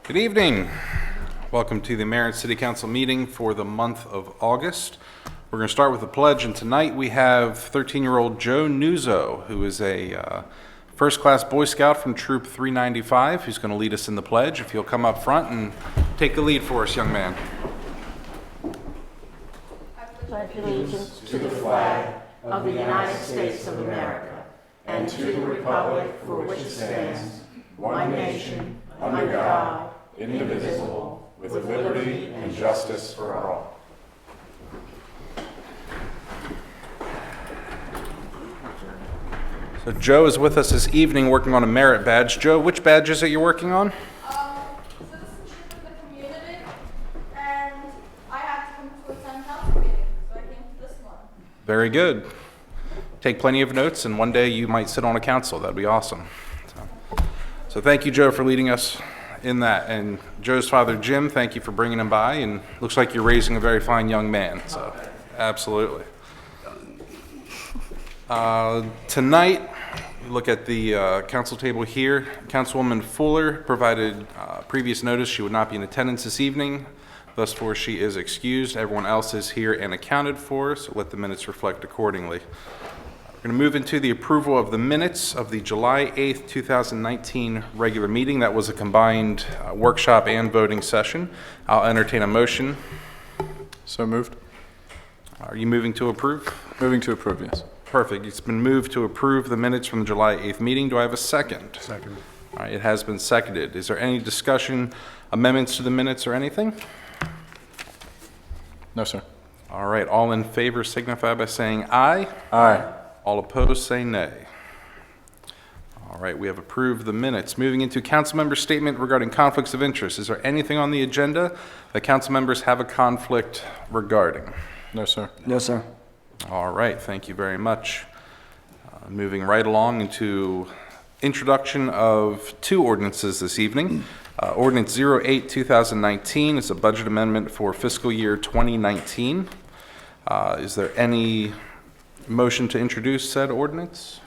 Good evening. Welcome to the Mayor and City Council meeting for the month of August. We're going to start with the pledge, and tonight we have 13-year-old Joe Nuzzo, who is a first-class Boy Scout from Troop 395, who's going to lead us in the pledge. If you'll come up front and take the lead for us, young man. I pledge allegiance to the flag of the United States of America and to the republic for which it stands, one nation, under God, indivisible, with liberty and justice for all. So Joe is with us this evening working on a merit badge. Joe, which badge is it you're working on? Citizenship in the community, and I had to come to a town council meeting, so I came to this one. Very good. Take plenty of notes, and one day you might sit on a council. That'd be awesome. So thank you, Joe, for leading us in that. And Joe's father, Jim, thank you for bringing him by. And looks like you're raising a very fine young man. So absolutely. Tonight, look at the council table here. Councilwoman Fuller provided previous notice she would not be in attendance this evening. Thus far, she is excused. Everyone else is here and accounted for, so let the minutes reflect accordingly. We're going to move into the approval of the minutes of the July 8th, 2019 regular meeting. That was a combined workshop and voting session. I'll entertain a motion. So moved. Are you moving to approve? Moving to approve, yes. Perfect. It's been moved to approve the minutes from the July 8th meeting. Do I have a second? Second. All right, it has been seconded. Is there any discussion, amendments to the minutes or anything? No, sir. All right, all in favor signify by saying aye. Aye. All opposed say nay. All right, we have approved the minutes. Moving into council member statement regarding conflicts of interest. Is there anything on the agenda that council members have a conflict regarding? No, sir. No, sir. All right, thank you very much. Moving right along into introduction of two ordinances this evening. Ordinance 08-2019 is a budget amendment for fiscal year 2019. Is there any motion to introduce said ordinance?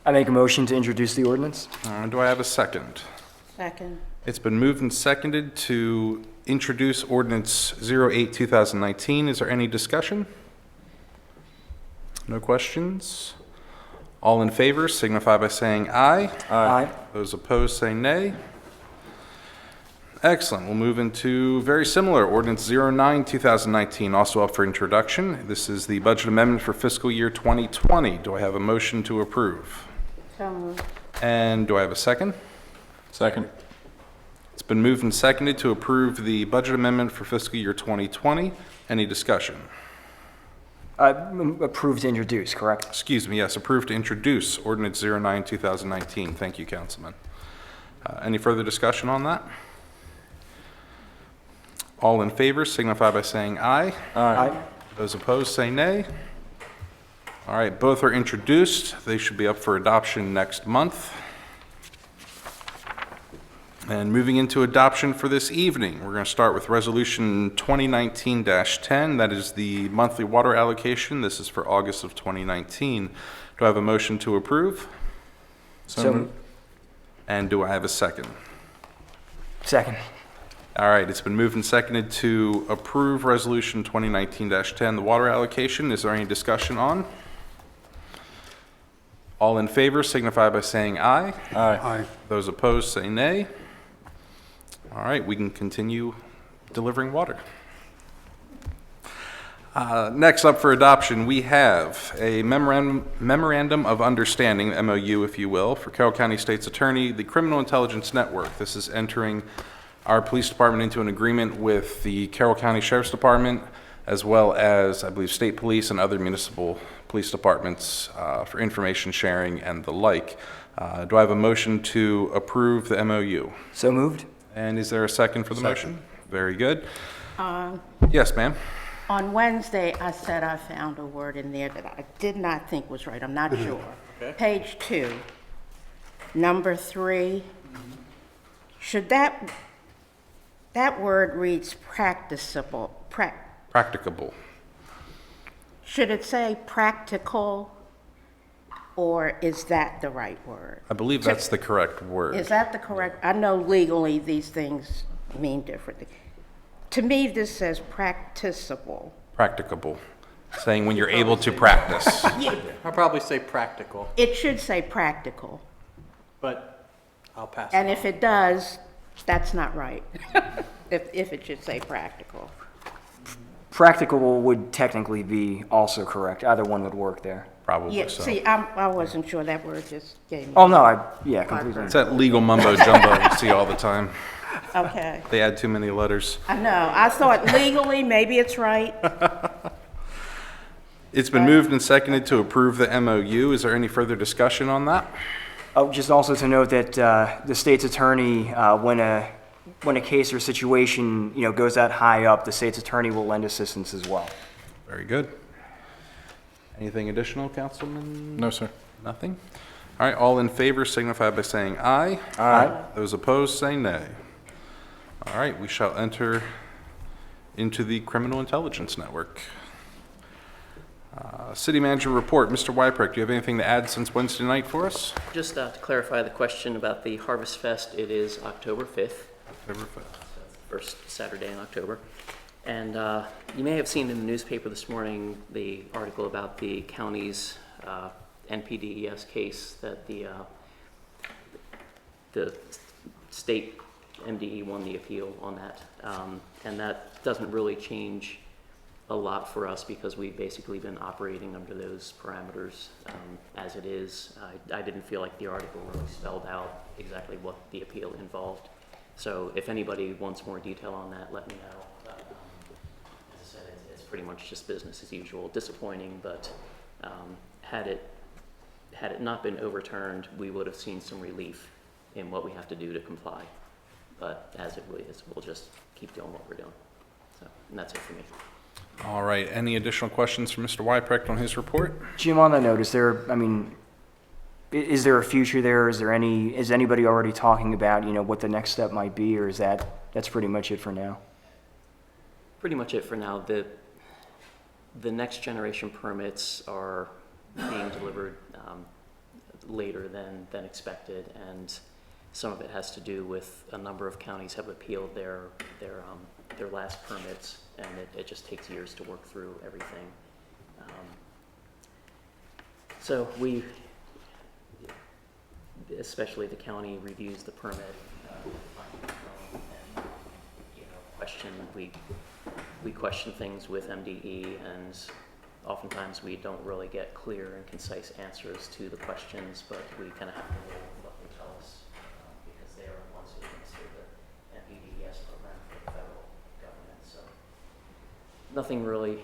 I make a motion to introduce the ordinance. Do I have a second? Second. It's been moved and seconded to introduce ordinance 08-2019. Is there any discussion? No questions? All in favor signify by saying aye. Aye. Those opposed say nay. Excellent. We'll move into very similar ordinance 09-2019, also up for introduction. This is the budget amendment for fiscal year 2020. Do I have a motion to approve? So moved. And do I have a second? Second. It's been moved and seconded to approve the budget amendment for fiscal year 2020. Any discussion? Approved to introduce, correct? Excuse me, yes, approved to introduce ordinance 09-2019. Thank you, Councilman. Any further discussion on that? All in favor signify by saying aye. Aye. Those opposed say nay. All right, both are introduced. They should be up for adoption next month. And moving into adoption for this evening, we're going to start with Resolution 2019-10. That is the monthly water allocation. This is for August of 2019. Do I have a motion to approve? So moved. And do I have a second? Second. All right, it's been moved and seconded to approve Resolution 2019-10, the water allocation. Is there any discussion on? All in favor signify by saying aye. Aye. Those opposed say nay. All right, we can continue delivering water. Next up for adoption, we have a memorandum of understanding, MOU if you will, for Carroll County State's Attorney, the Criminal Intelligence Network. This is entering our police department into an agreement with the Carroll County Sheriff's Department, as well as, I believe, state police and other municipal police departments for information sharing and the like. Do I have a motion to approve the MOU? So moved. And is there a second for the motion? Very good. Yes, ma'am. On Wednesday, I said I found a word in there that I did not think was right. I'm not sure. Okay. Page 2, number 3. Should that word reads practicable? Practicable. Should it say practical? or is that the right word? I believe that's the correct word. Is that the correct? I know legally these things mean differently. To me, this says practicable. Practicable, saying when you're able to practice. I'll probably say practical, It should say practical. but I'll pass. And if it does, that's not right. If it should say practical. Practicable would technically be also correct. Either one would work there. Probably Yeah, so. see, I wasn't sure that word just gave me. Oh, no, yeah, completely. It's that legal mumbo jumbo you see all the time. Okay. They add too many letters. I know. I thought legally, maybe it's right. It's been moved and seconded to approve the MOU. Is there any further discussion on that? Oh, just also to note that the state's attorney, when a case or situation, goes that high up, the state's attorney will lend assistance as well. Very good. Anything additional, Councilman? No, sir. Nothing? All right, all in favor signify by saying aye. Aye. Those opposed, say nay. All right, we shall enter into the Criminal Intelligence Network. City Manager Report. Mr. Wyprick, do you have anything to add since Wednesday night for us? Just to clarify the question about the Harvest Fest, it is October 5th, October 5th. first Saturday in October. And you may have seen in the newspaper this morning the article about the county's NPDES case that the state MDE won the appeal on that. And that doesn't really change a lot for us because we've basically been operating under those parameters as it is. I didn't feel like the article really spelled out exactly what the appeal involved. So if anybody wants more detail on that, let me know. But, as I said, it's pretty much just business as usual. Disappointing, but had it not been overturned, we would have seen some relief in what we have to do to comply. But as it really is, we'll just keep doing what we're doing. So, and that's it for me. All right, any additional questions from Mr. Wyprick on his report? Jim, on that note, is there a future there? Is anybody already talking about, what the next step might be, or that's pretty much it for now? Pretty much it for now. The next generation permits are being delivered later than expected, and some of it has to do with a number of counties have appealed their last permits, and it just takes years to work through everything. So we, especially the county, reviews the permit and we question things with MDE, and oftentimes we don't really get clear and concise answers to the questions, but we kind of have to roll with what they tell us because they are the ones who administer the MPDES program for the federal government. So nothing really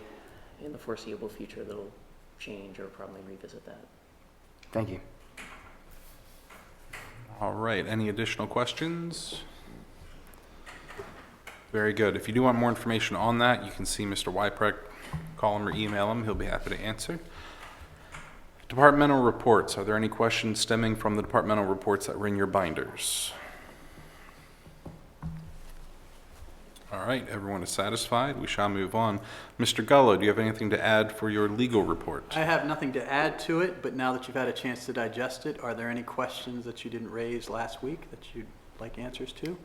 in the foreseeable future that'll change or probably revisit that. Thank you. All right, any additional questions? Very good. If you do want more information on that, you can see Mr. Wyprick, call him or email him. He'll be happy to answer. Departmental reports. Are there any questions stemming from the departmental reports that were in your binders? All right, everyone is satisfied. We shall move on. Mr. Gullo, do you have anything to add for your legal report? I have nothing to add to it, but now that you've had a chance to digest it, are there any questions that you didn't raise last week that you'd like answers to?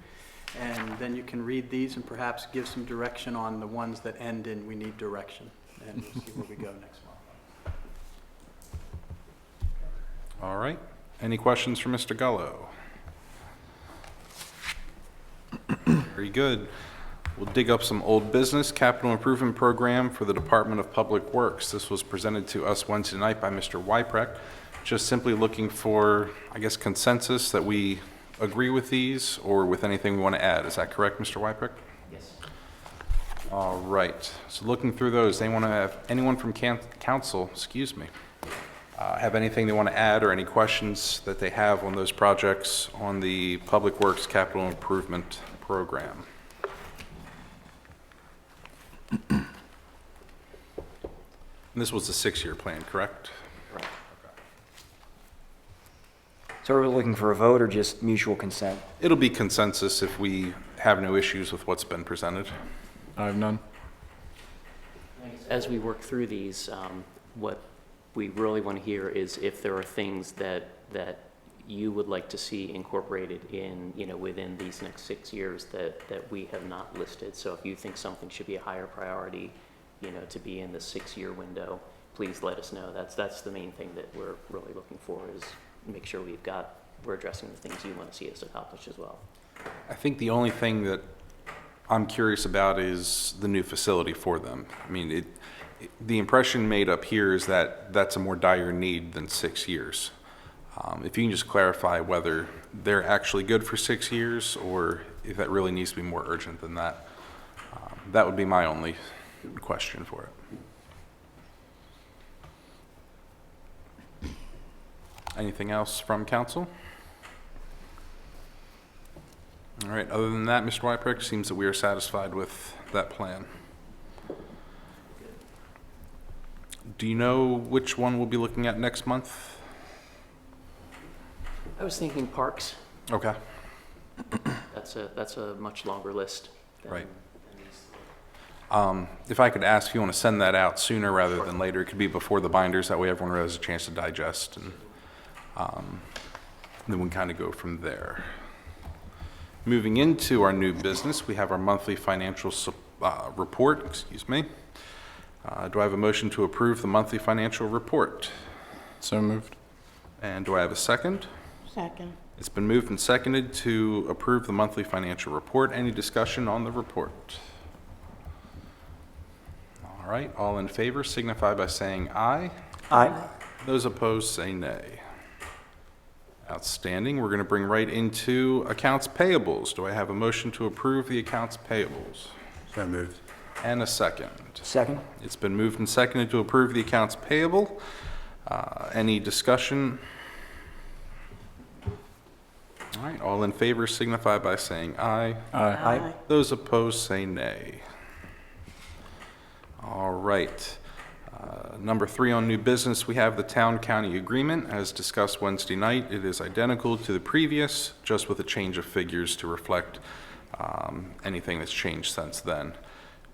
And then you can read these and perhaps give some direction on the ones that end in "we need direction," and we'll see where we go next month. All right. Any questions for Mr. Gullo? Very good. We'll dig up some old business. Capital Improvement Program for the Department of Public Works. This was presented to us Wednesday night by Mr. Wyprick. Just simply looking for, I guess, consensus that we agree with these or with anything we want to add. Is that correct, Mr. Wyprick? Yes. All right. So looking through those, anyone from council, have anything they want to add or any questions that they have on those projects on the Public Works Capital Improvement Program? And this was a 6-year plan, correct? Right. So are we looking for a vote or just mutual consent? It'll be consensus if we have no issues with what's been presented. I have none. As we work through these, what we really want to hear is if there are things that you would like to see incorporated in, within these next 6 years that we have not listed. So if you think something should be a higher priority, to be in the 6-year window, please let us know. That's the main thing that we're really looking for, is make sure we're addressing the things you want to see us accomplish as well. I think the only thing that I'm curious about is the new facility for them. I mean, the impression made up here is that that's a more dire need than 6 years. If you can just clarify whether they're actually good for 6 years or if that really needs to be more urgent than that, that would be my only question for it. Anything else from council? All right, other than that, Mr. Wyprick, seems that we are satisfied with that plan. Do you know which one we'll be looking at next month? I was thinking parks. Okay. That's a much longer list. Right. If I could ask if you want to send that out sooner rather than later, it could be before the binders, that way everyone has a chance to digest, and then we can kind of go from there. Moving into our new business, we have our monthly financial report, excuse me. Do I have a motion to approve the monthly financial report? So moved. And do I have a second? Second. It's been moved and seconded to approve the monthly financial report. Any discussion on the report? All right, all in favor signify by saying aye. Aye. Those opposed say nay. Outstanding. We're going to bring right into accounts payables. Do I have a motion to approve the accounts payables? So moved. And a second. Second. It's been moved and seconded to approve the accounts payable. Any discussion? All right, all in favor signify by saying aye. Aye. Those opposed say nay. All right. Number 3 on new business, we have the town-county agreement. As discussed Wednesday night, it is identical to the previous, just with a change of figures to reflect anything that's changed since then.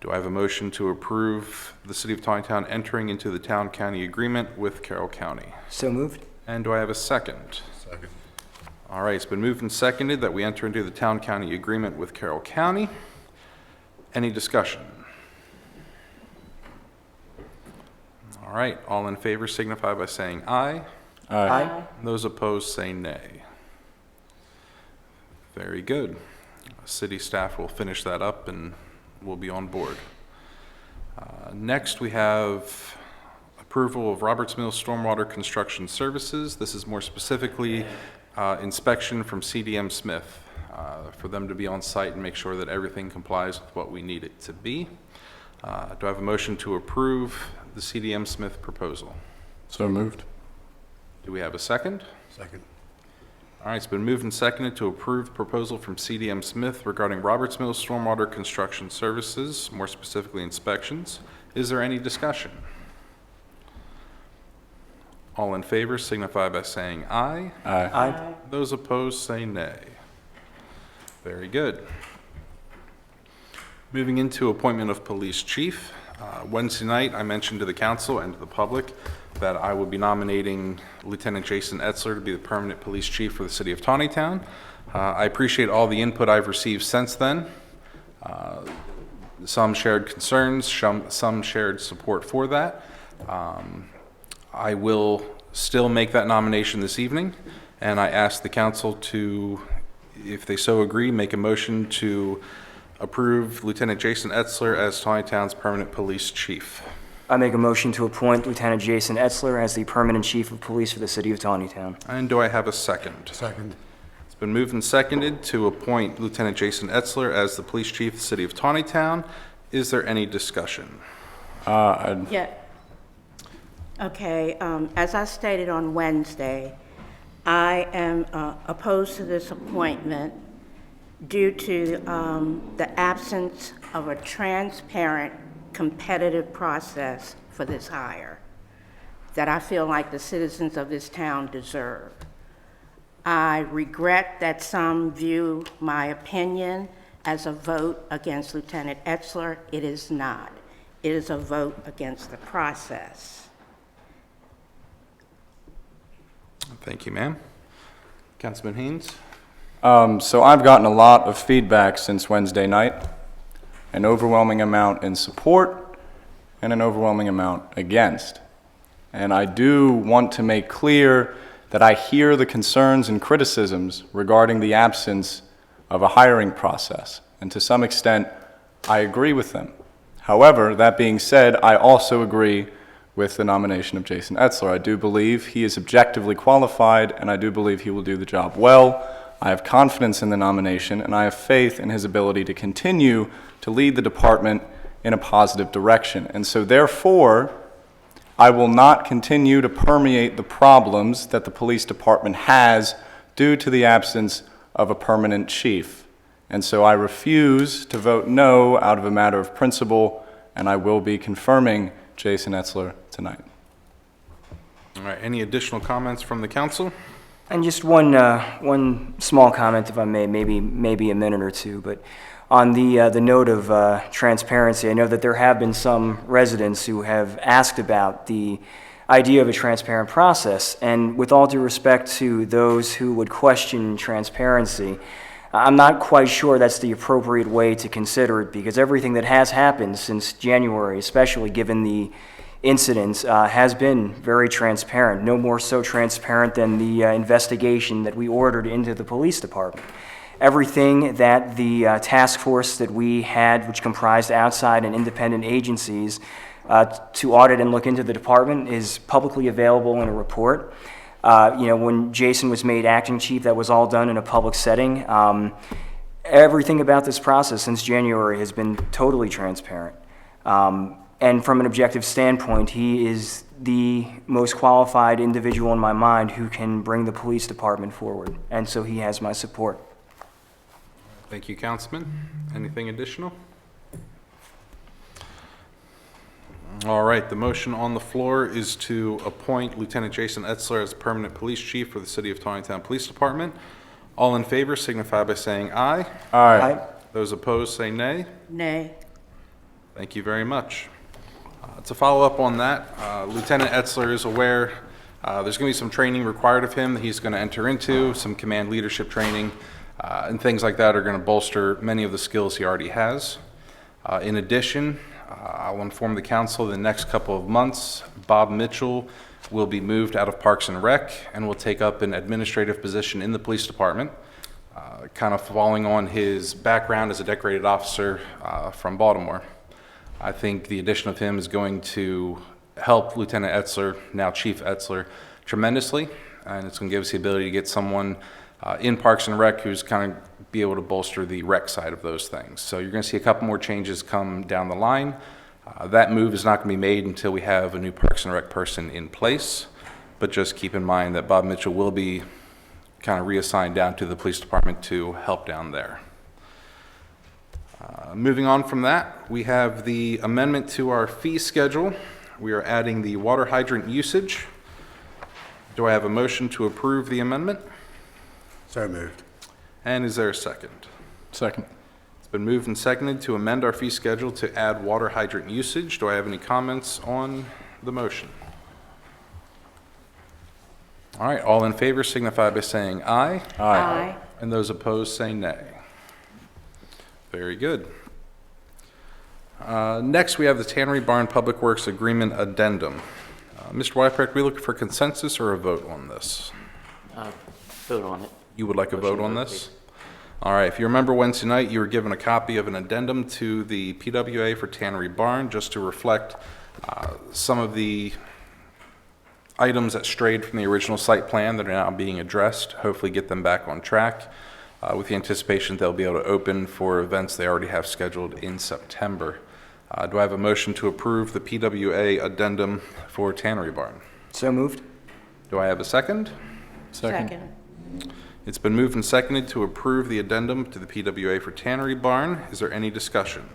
Do I have a motion to approve the City of Taneytown entering into the town-county agreement with Carroll County? So moved. And do I have a second? Second. All right, it's been moved and seconded that we enter into the town-county agreement with Carroll County. Any discussion? All right, all in favor signify by saying aye. Aye. Those opposed say nay. Very good. City staff will finish that up and we'll be on board. Next, we have approval of Roberts Mills Stormwater Construction Services. This is more specifically inspection from CDM Smith for them to be on site and make sure that everything complies with what we need it to be. Do I have a motion to approve the CDM Smith proposal? So moved. Do we have a second? Second. All right, it's been moved and seconded to approve proposal from CDM Smith regarding Roberts Mills Stormwater Construction Services, more specifically inspections. Is there any discussion? All in favor signify by saying aye. Aye. Aye. Those opposed say nay. Very good. Moving into appointment of police chief. Wednesday night, I mentioned to the council and to the public that I will be nominating Lieutenant Jason Etzler to be the permanent police chief for the city of Taneytown. I appreciate all the input I've received since then. Some shared concerns, some shared support for that. I will still make that nomination this evening, and I ask the council to, if they so agree, make a motion to approve Lieutenant Jason Etzler as Taneytown's permanent police chief. I make a motion to appoint Lieutenant Jason Etzler as the permanent chief of police for the city of Taneytown. And do I have a second? Second. It's been moved and seconded to appoint Lieutenant Jason Etzler as the police chief of the city of Taneytown. Is there any discussion? Yeah. Okay, as I stated on Wednesday, I am opposed to this appointment due to the absence of a transparent, competitive process for this hire that I feel like the citizens of this town deserve. I regret that some view my opinion as a vote against Lieutenant Etzler. It is not. It is a vote against the process. Thank you, ma'am. Councilman Haynes? So I've gotten a lot of feedback since Wednesday night, an overwhelming amount in support and an overwhelming amount against. And I do want to make clear that I hear the concerns and criticisms regarding the absence of a hiring process, and to some extent, I agree with them. However, that being said, I also agree with the nomination of Jason Etzler. I do believe he is objectively qualified, and I do believe he will do the job well. I have confidence in the nomination, and I have faith in his ability to continue to lead the department in a positive direction. And so therefore, I will not continue to permeate the problems that the police department has due to the absence of a permanent chief. And so I refuse to vote no out of a matter of principle, and I will be confirming Jason Etzler tonight. All right, any additional comments from the council? And just one small comment, if I may, maybe a minute or two, but on the note of transparency, I know that there have been some residents who have asked about the idea of a transparent process, and with all due respect to those who would question transparency, I'm not quite sure that's the appropriate way to consider it, because everything that has happened since January, especially given the incidents, has been very transparent, no more so transparent than the investigation that we ordered into the police department. Everything that the task force that we had, which comprised outside and independent agencies to audit and look into the department, is publicly available in a report. When Jason was made acting chief, that was all done in a public setting. Everything about this process since January has been totally transparent. And from an objective standpoint, he is the most qualified individual in my mind who can bring the police department forward. And so he has my support. Thank you, Councilman. Anything additional? All right, the motion on the floor is to appoint Lieutenant Jason Etzler as permanent police chief for the City of Taneytown Police Department. All in favor signify by saying aye. Aye. Those opposed say nay. Nay. Thank you very much. To follow up on that, Lieutenant Etzler is aware there's going to be some training required of him that he's going to enter into, some command leadership training, and things like that are going to bolster many of the skills he already has. In addition, I'll inform the council in the next couple of months, Bob Mitchell will be moved out of Parks and Rec and will take up an administrative position in the police department, kind of following on his background as a decorated officer from Baltimore. I think the addition of him is going to help Lieutenant Etzler, now Chief Etzler, tremendously, and it's going to give us the ability to get someone in Parks and Rec who's kind of be able to bolster the rec side of those things. So you're going to see a couple more changes come down the line. That move is not going to be made until we have a new Parks and Rec person in place, but just keep in mind that Bob Mitchell will be kind of reassigned down to the police department to help down there. Moving on from that, we have the amendment to our fee schedule. We are adding the water hydrant usage. Do I have a motion to approve the amendment? So moved. And is there a second? Second. It's been moved and seconded to amend our fee schedule to add water hydrant usage. Do I have any comments on the motion? All right, all in favor signify by saying aye. Aye. And those opposed say nay. Very good. Next, we have the Tannery Barn Public Works Agreement Addendum. Mr. Wyprecht, we looking for consensus or a vote on this? Vote on it. You would like a Motion vote on to vote, this? please. All right, if you remember Wednesday night, you were given a copy of an addendum to the PWA for Tannery Barn, just to reflect some of the items that strayed from the original site plan that are now being addressed, hopefully get them back on track, with the anticipation they'll be able to open for events they already have scheduled in September. Do I have a motion to approve the PWA addendum for Tannery Barn? So moved? Do I have a second? Second. It's been moved and seconded to approve the addendum to the PWA for Tannery Barn. Is there any discussion?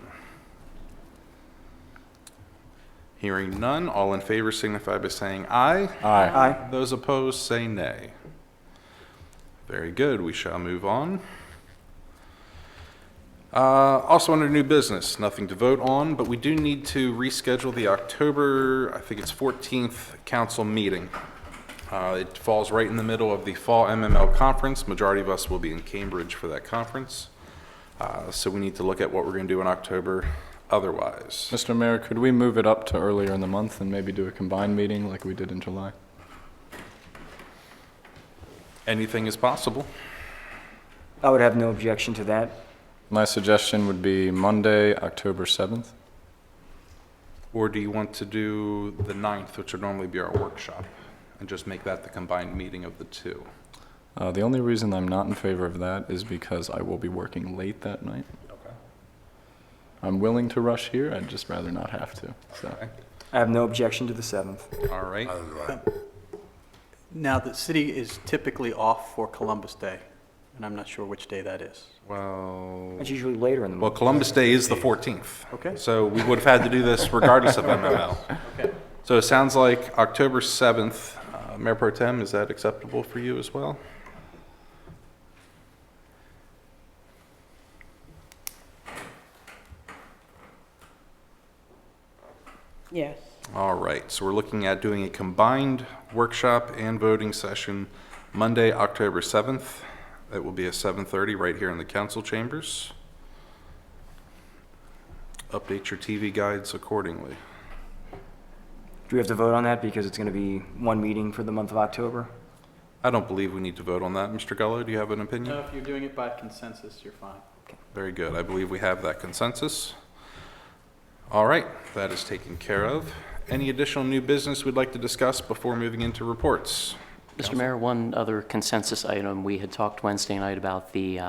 Hearing none, all in favor signify by saying aye. Aye. Aye. Those opposed say nay. Very good, we shall move on. Also under new business, nothing to vote on, but we do need to reschedule the October, I think it's 14th council meeting. It falls right in the middle of the Fall MML Conference. Majority of us will be in Cambridge for that conference. So we need to look at what we're going to do in October otherwise. Mr. Mayor, could we move it up to earlier in the month and maybe do a combined meeting like we did in July? Anything is possible. I would have no objection to that. My suggestion would be Monday, October 7th. Or do you want to do the 9th, which would normally be our workshop, and just make that the combined meeting of the two? The only reason I'm not in favor of that is because I will be working late that night. Okay. I'm willing to rush here, I'd just rather not have to, so. Okay. I have no objection to the 7th. All right. Now, the city is typically off for Columbus Day, and I'm not sure which day that is. Well, It's usually later in the well, month. Columbus Day is the 14th. Okay. So we would have had to do this regardless of MML. Okay. So it sounds like October 7th, Mayor Pro Tem, is that acceptable for you as well? Yes. All right, so we're looking at doing a combined workshop and voting session Monday, October 7th. It will be at 7:30 right here in the council chambers. Update your TV guides accordingly. Do we have to vote on that because it's going to be one meeting for the month of October? I don't believe we need to vote on that. Mr. Gullo, do you have an opinion? No, if you're doing it by consensus, you're fine. Very good. I believe we have that consensus. All right, that is taken care of. Any additional new business we'd like to discuss before moving into reports? Mr. Mayor, one other consensus item. We had talked Wednesday night about the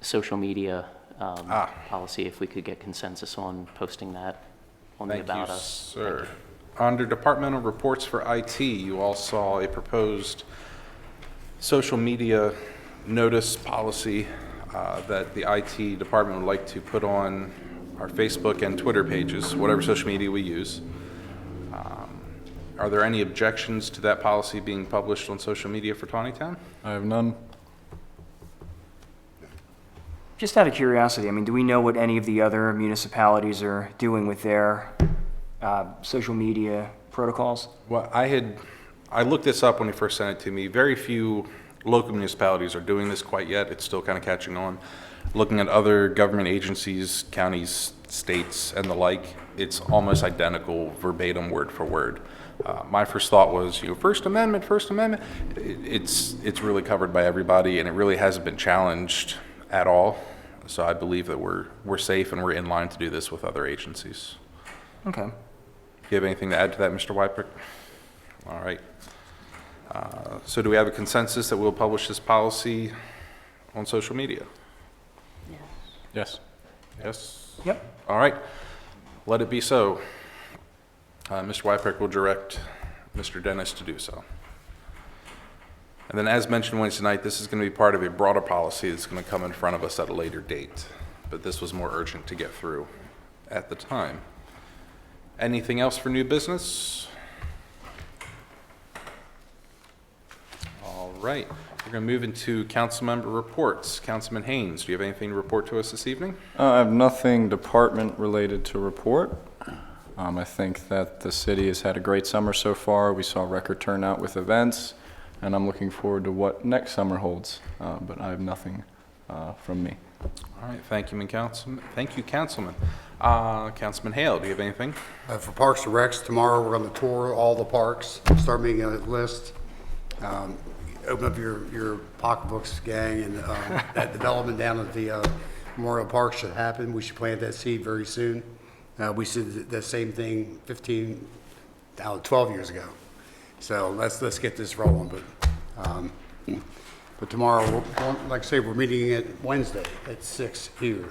social media policy, if we could get consensus on posting that on the Thank About you, Us. sir. Under departmental reports for IT, you all saw a proposed social media notice policy that the IT department would like to put on our Facebook and Twitter pages, whatever social media we use. Are there any objections to that policy being published on social media for Taneytown? I have none. Just out of curiosity, I mean, do we know what any of the other municipalities are doing with their social media protocols? Well, I looked this up when he first sent it to me. Very few local municipalities are doing this quite yet. It's still kind of catching on. Looking at other government agencies, counties, states, and the like, it's almost identical, verbatim, word for word. My first thought was, First Amendment. It's really covered by everybody, and it really hasn't been challenged at all. So I believe that we're safe and we're in line to do this with other agencies. Okay. Do you have anything to add to that, Mr. Wypick? All right. So do we have a consensus that we'll publish this policy on social media? Yes. Yes? Yep. All right. Let it be so. Mr. Wypick will direct Mr. Dennis to do so. And then as mentioned Wednesday night, this is going to be part of a broader policy that's going to come in front of us at a later date. But this was more urgent to get through at the time. Anything else for new business? All right. We're going to move into council member reports. Councilman Haynes, do you have anything to report to us this evening? I have nothing department related to report. I think that the city has had a great summer so far. We saw record turnout with events, and I'm looking forward to what next summer holds. But I have nothing from me. All right. Thank you, Councilman. Councilman Hale, do you have anything? For Parks and Recs, tomorrow we're going to tour all the parks, start making a list. Open up your pocketbooks, gang, and that development down at the Memorial Park should happen. We should plant that seed very soon. We did the same thing 12 years ago. So let's get this rolling. But tomorrow, like I say, we're meeting at Wednesday at 6 here.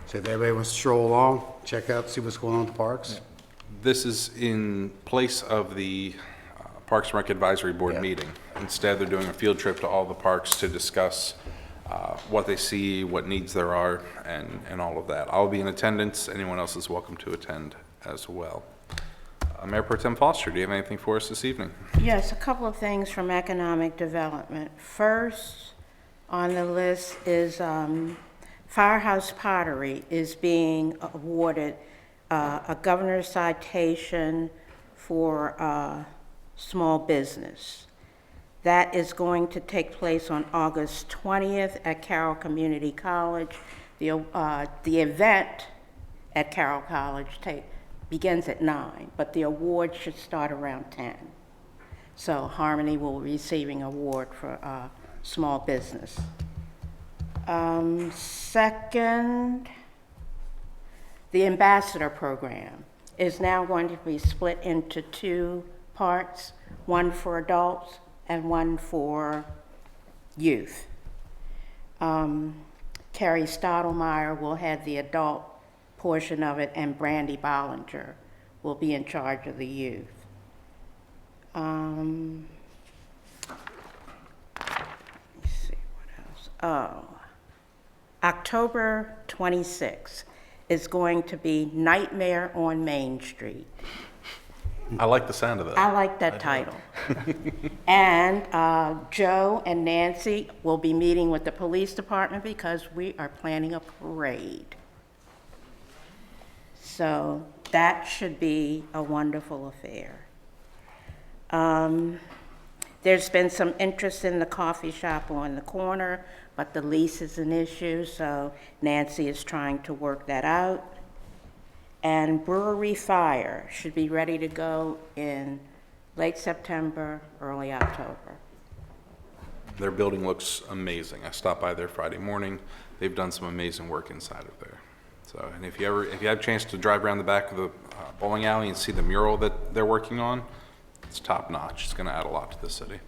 So if anybody wants to stroll along, check out, see what's going on at the parks. This is in place of the Parks and Rec Advisory Board Yeah. meeting. Instead, they're doing a field trip to all the parks to discuss what they see, what needs there are, and all of that. I'll be in attendance. Anyone else is welcome to attend as well. Mayor Pro Tem Foster, do you have anything for us this evening? Yes, a couple of things from economic development. First on the list is Firehouse Pottery is being awarded a governor's citation for small business. That is going to take place on August 20th at Carroll Community College. The event at Carroll College begins at 9, but the award should start around 10. So Harmony will be receiving an award for small business. Second, the ambassador program is now going to be split into 2 parts, one for adults and one for youth. Carrie Stottlemyre will head the adult portion of it, and Brandy Bollinger will be in charge of the youth. Let me see what else. Oh, October 26th is going to be Nightmare on Main Street. I like the sound of that. I like that title. And Joe and Nancy will be meeting with the police department because we are planning a parade. So that should be a wonderful affair. There's been some interest in the coffee shop on the corner, but the lease is an issue, so Nancy is trying to work that out. And Brewery Fire should be ready to go in late September, early October. Their building looks amazing. I stopped by there Friday morning. They've done some amazing work inside of there. So, and if you have a chance to drive around the back of the bowling alley and see the mural that they're working on, it's top notch. It's going to add a lot to the city.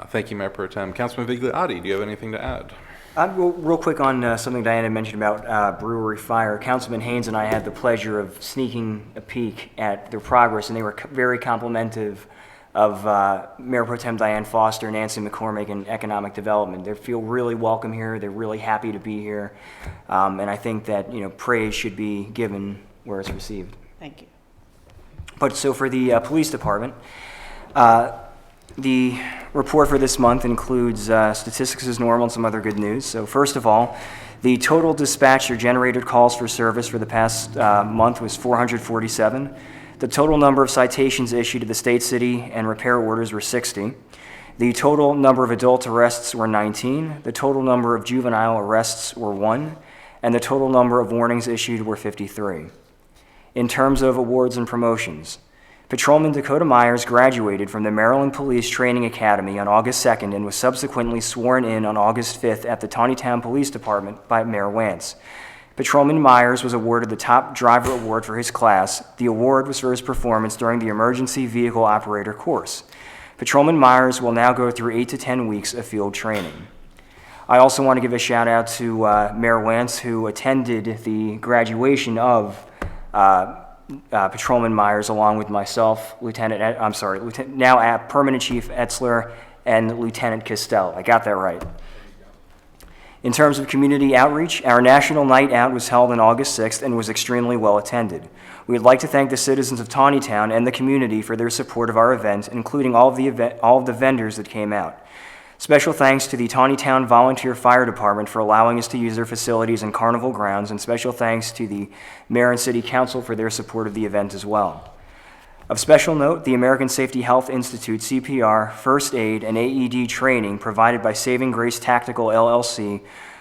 Thank you, Mayor Pro Tem. Councilman Vigliotti, do you have anything to add? Real quick on something Diana mentioned about Brewery Fire. Councilman Haynes and I had the pleasure of sneaking a peek at their progress, and they were very complimentive of Mayor Pro Tem Diane Foster, Nancy McCormick, and Economic Development. They feel really welcome here. They're really happy to be here, and I think that praise should be given where it's received. Thank you. But so for the police department, the report for this month includes statistics as normal and some other good news. So first of all, the total dispatched or generated calls for service for the past month was 447. The total number of citations issued to the state, city, and repair orders were 60. The total number of adult arrests were 19. The total number of juvenile arrests were 1. And the total number of warnings issued were 53. In terms of awards and promotions, Patrolman Dakota Myers graduated from the Maryland Police Training Academy on August 2nd and was subsequently sworn in on August 5th at the Taneytown Police Department by Mayor Wance. Patrolman Myers was awarded the Top Driver Award for his class. The award was for his performance during the Emergency Vehicle Operator course. Patrolman Myers will now go through 8 to 10 weeks of field training. I also want to give a shout out to Mayor Wance, who attended the graduation of Patrolman Myers, along with myself, now Permanent Chief Etzler and Lieutenant Castell. I got that right. In terms of community outreach, our National Night Out was held on August 6th and was extremely well attended. We would like to thank the citizens of Taneytown and the community for their support of our event, including all of the vendors that came out. Special thanks to the Taneytown Volunteer Fire Department for allowing us to use their facilities and carnival grounds, and special thanks to the Mayor and City Council for their support of the event as well. Of special note, the American Safety Health Institute CPR, First Aid, and AED training provided by Saving Grace Tactical LLC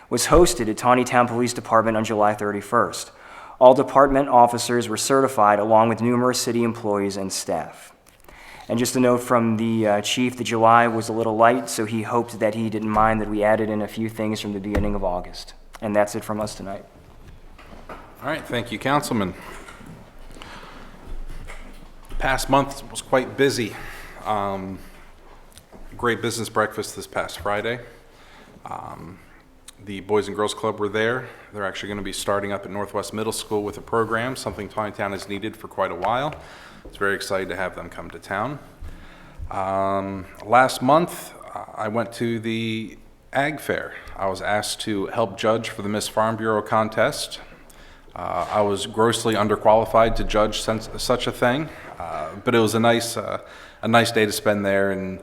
was hosted at Taneytown Police Department on July 31st. All department officers were certified along with numerous city employees and staff. And just a note from the chief, that July was a little light, so he hoped that he didn't mind that we added in a few things from the beginning of August. And that's it from us tonight. All right, thank you, Councilman. Past month was quite busy. Great business breakfast this past Friday. The Boys and Girls Club were there. They're actually going to be starting up at Northwest Middle School with a program, something Taneytown has needed for quite a while. It's very excited to have them come to town. Last month, I went to the Ag Fair. I was asked to help judge for the Miss Farm Bureau contest. I was grossly underqualified to judge such a thing, but it was a nice day to spend there and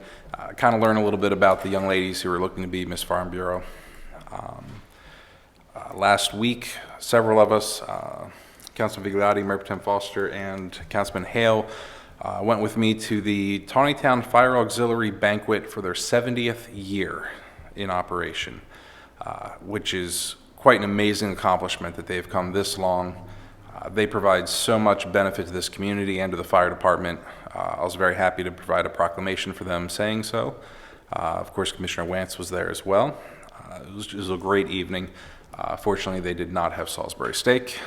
kind of learn a little bit about the young ladies who are looking to be Miss Farm Bureau. Last week, several of us, Councilman Vigliotti, Mayor Pro Tem Foster, and Councilman Hale went with me to the Taneytown Fire Auxiliary Banquet for their 70th year in operation, which is quite an amazing accomplishment that they've come this long. They provide so much benefit to this community and to the fire department. I was very happy to provide a proclamation for them saying so. Of course, Commissioner Wance was there as well. It was a great evening. Fortunately, they did not have Salisbury steak.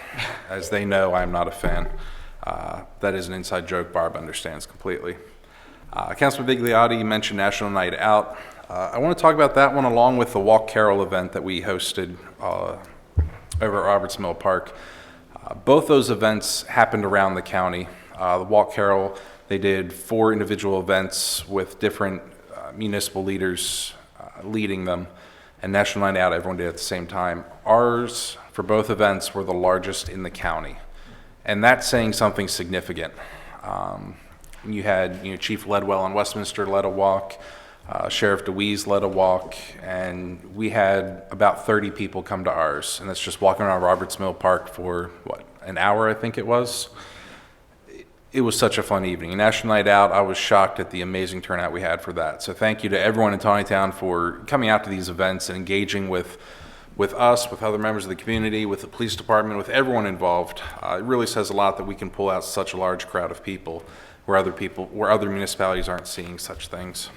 As they know, I'm not a fan. That is an inside joke Barb understands completely. Councilman Bigliotti mentioned National Night Out. I want to talk about that one along with the Walk Carol event that we hosted over at Roberts Mill Park. Both those events happened around the county. The Walk Carol, they did 4 individual events with different municipal leaders leading them, and National Night Out, everyone did at the same time. Ours, for both events, were the largest in the county, and that's saying something significant. You had Chief Ledwell in Westminster led a walk, Sheriff DeWeese led a walk, and we had about 30 people come to ours, and that's just walking around Roberts Mill Park for, an hour, I think it was. It was such a fun evening. National Night Out, I was shocked at the amazing turnout we had for that. So thank you to everyone in Taneytown for coming out to these events and engaging with us, with other members of the community, with the police department, with everyone involved. It really says a lot that we can pull out such a large crowd of people where other municipalities aren't seeing such things.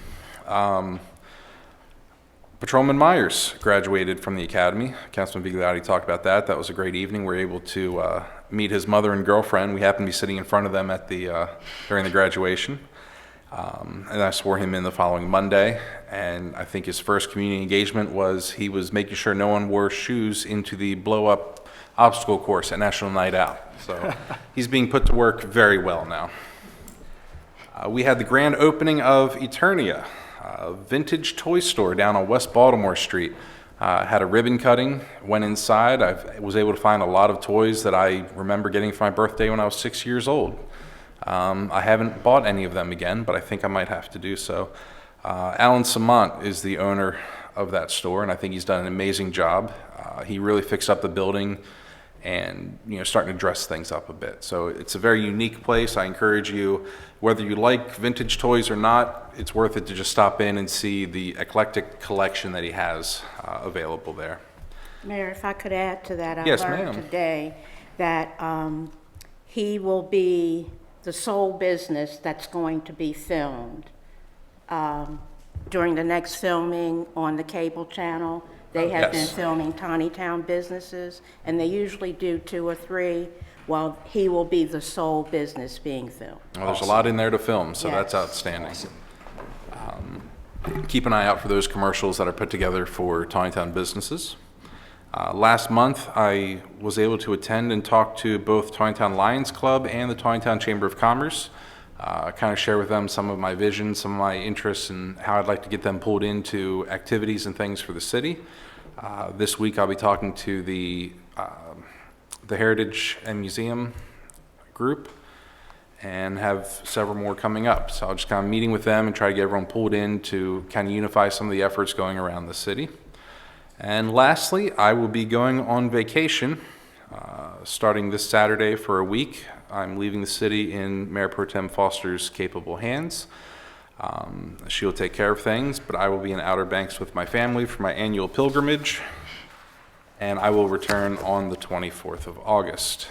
Patrolman Myers graduated from the academy. Councilman Bigliotti talked about that. That was a great evening. We were able to meet his mother and girlfriend. We happened to be sitting in front of them at during the graduation. And I swore him in the following Monday. And I think his first community engagement was he was making sure no one wore shoes into the blow-up obstacle course at National Night Out. So he's being put to work very well now. We had the grand opening of Eternia, a vintage toy store down on West Baltimore Street. Had a ribbon cutting, went inside. I was able to find a lot of toys that I remember getting for my birthday when I was 6 years old. I haven't bought any of them again, but I think I might have to do so. Alan Samant is the owner of that store, and I think he's done an amazing job. He really fixed up the building and starting to dress things up a bit. So it's a very unique place. I encourage you, whether you like vintage toys or not, it's worth it to just stop in and see the eclectic collection that he has available there. Mayor, if I could add to that, Yes, I learned ma'am. today that he will be the sole business that's going to be filmed during the next filming on the cable channel. They have been Yes. filming Taneytown businesses, and they usually do 2 or 3. Well, he will be the sole business being filmed. Well, there's a lot in there to film, so that's Yes. outstanding. Keep an eye out for those commercials that are put together for Taneytown businesses. Last month, I was able to attend and talk to both Taneytown Lions Club and the Taneytown Chamber of Commerce. Kind of share with them some of my visions, some of my interests, and how I'd like to get them pulled into activities and things for the city. This week, I'll be talking to the Heritage and Museum group, and have several more coming up. So I'll just kind of meeting with them and try to get everyone pulled in to kind of unify some of the efforts going around the city. And lastly, I will be going on vacation starting this Saturday for a week. I'm leaving the city in Mayor Pro Tem Foster's capable hands. She'll take care of things, but I will be in Outer Banks with my family for my annual pilgrimage, and I will return on the 24th of August.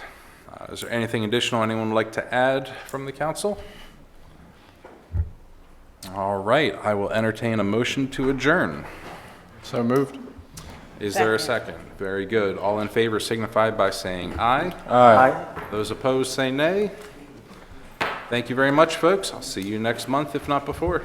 Is there anything additional anyone would like to add from the council? All right, I will entertain a motion to adjourn. So moved. Is there a second? Very good. All in favor signify by saying aye. Aye. Those opposed say nay. Thank you very much, folks. I'll see you next month, if not before.